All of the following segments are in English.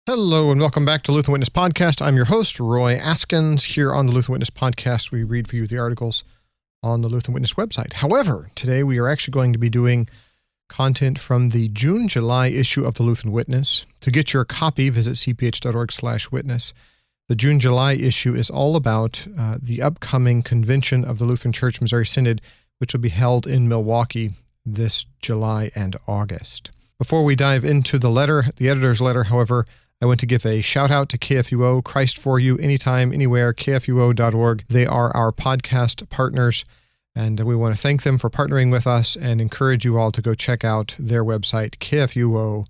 Hello and welcome back to Lutheran Witness Podcast. I'm your host, Roy Askins. Here on the Lutheran Witness Podcast, we read for you the articles on the Lutheran Witness website. However, today we are actually going to be doing content from the June-July issue of the Lutheran Witness. To get your copy, visit cph.org/witness. The June-July issue is all about the upcoming convention of the Lutheran Church Missouri Synod, which will be held in Milwaukee this July and August. Before we dive into the editor's letter, however, I want to give a shout out to KFUO, Christ for You, anytime, anywhere, kfuo.org. They are our podcast partners, and we want to thank them for partnering with us and encourage you all to go check out their website, kfuo.org.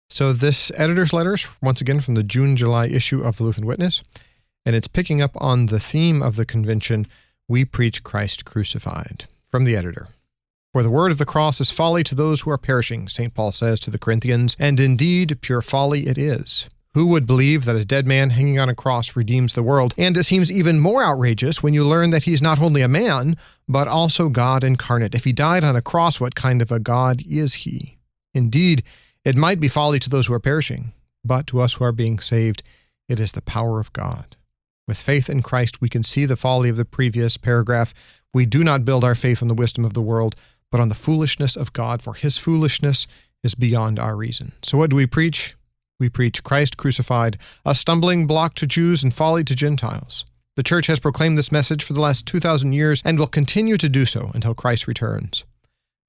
So this editor's letter is once again from the June-July issue of the Lutheran Witness, and it's picking up on the theme of the convention, We Preach Christ Crucified, from the editor. For the word of the cross is folly to those who are perishing, St. Paul says to the Corinthians, and indeed pure folly it is. Who would believe that a dead man hanging on a cross redeems the world? And it seems even more outrageous when you learn that he's not only a man, but also God incarnate. If he died on a cross, what kind of a God is he? Indeed, it might be folly to those who are perishing, but to us who are being saved, it is the power of God. With faith in Christ, we can see the folly of the previous paragraph. We do not build our faith on the wisdom of the world, but on the foolishness of God, for his foolishness is beyond our reason. So what do we preach? We preach Christ crucified, a stumbling block to Jews and folly to Gentiles. The Church has proclaimed this message for the last 2,000 years and will continue to do so until Christ returns.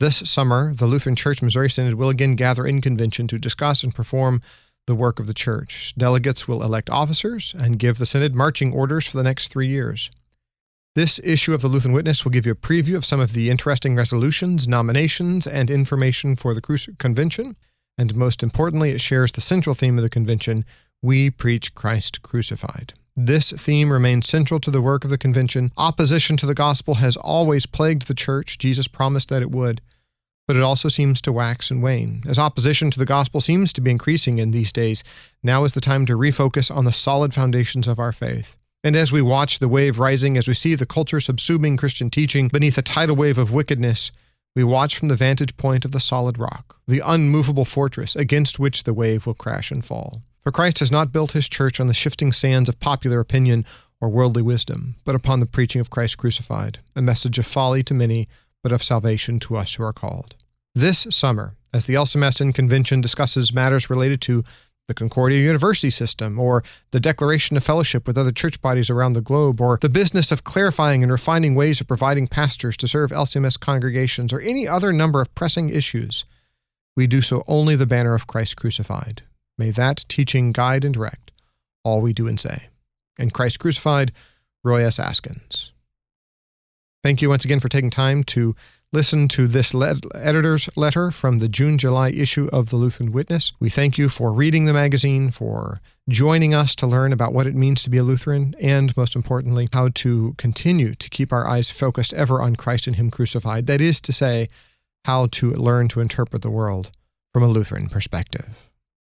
This summer, the Lutheran Church Missouri Synod will again gather in convention to discuss and perform the work of the Church. Delegates will elect officers and give the Synod marching orders for the next 3 years. This issue of the Lutheran Witness will give you a preview of some of the interesting resolutions, nominations, and information for the convention. And most importantly, it shares the central theme of the convention, We Preach Christ Crucified. This theme remains central to the work of the convention. Opposition to the gospel has always plagued the church. Jesus promised that it would. But it also seems to wax and wane. As opposition to the gospel seems to be increasing in these days, now is the time to refocus on the solid foundations of our faith. And as we watch the wave rising, as we see the culture subsuming Christian teaching beneath a tidal wave of wickedness, we watch from the vantage point of the solid rock, the unmovable fortress against which the wave will crash and fall. For Christ has not built his church on the shifting sands of popular opinion or worldly wisdom, but upon the preaching of Christ crucified, a message of folly to many, but of salvation to us who are called. This summer, as the LCMS in convention discusses matters related to the Concordia University system, or the declaration of fellowship with other church bodies around the globe, or the business of clarifying and refining ways of providing pastors to serve LCMS congregations, or any other number of pressing issues, we do so only the banner of Christ crucified. May that teaching guide and direct all we do and say. In Christ crucified, Roy S. Askins. Thank you once again for taking time to listen to this editor's letter from the June-July issue of the Lutheran Witness. We thank you for reading the magazine, for joining us to learn about what it means to be a Lutheran, and most importantly, how to continue to keep our eyes focused ever on Christ and him crucified. That is to say, how to learn to interpret the world from a Lutheran perspective.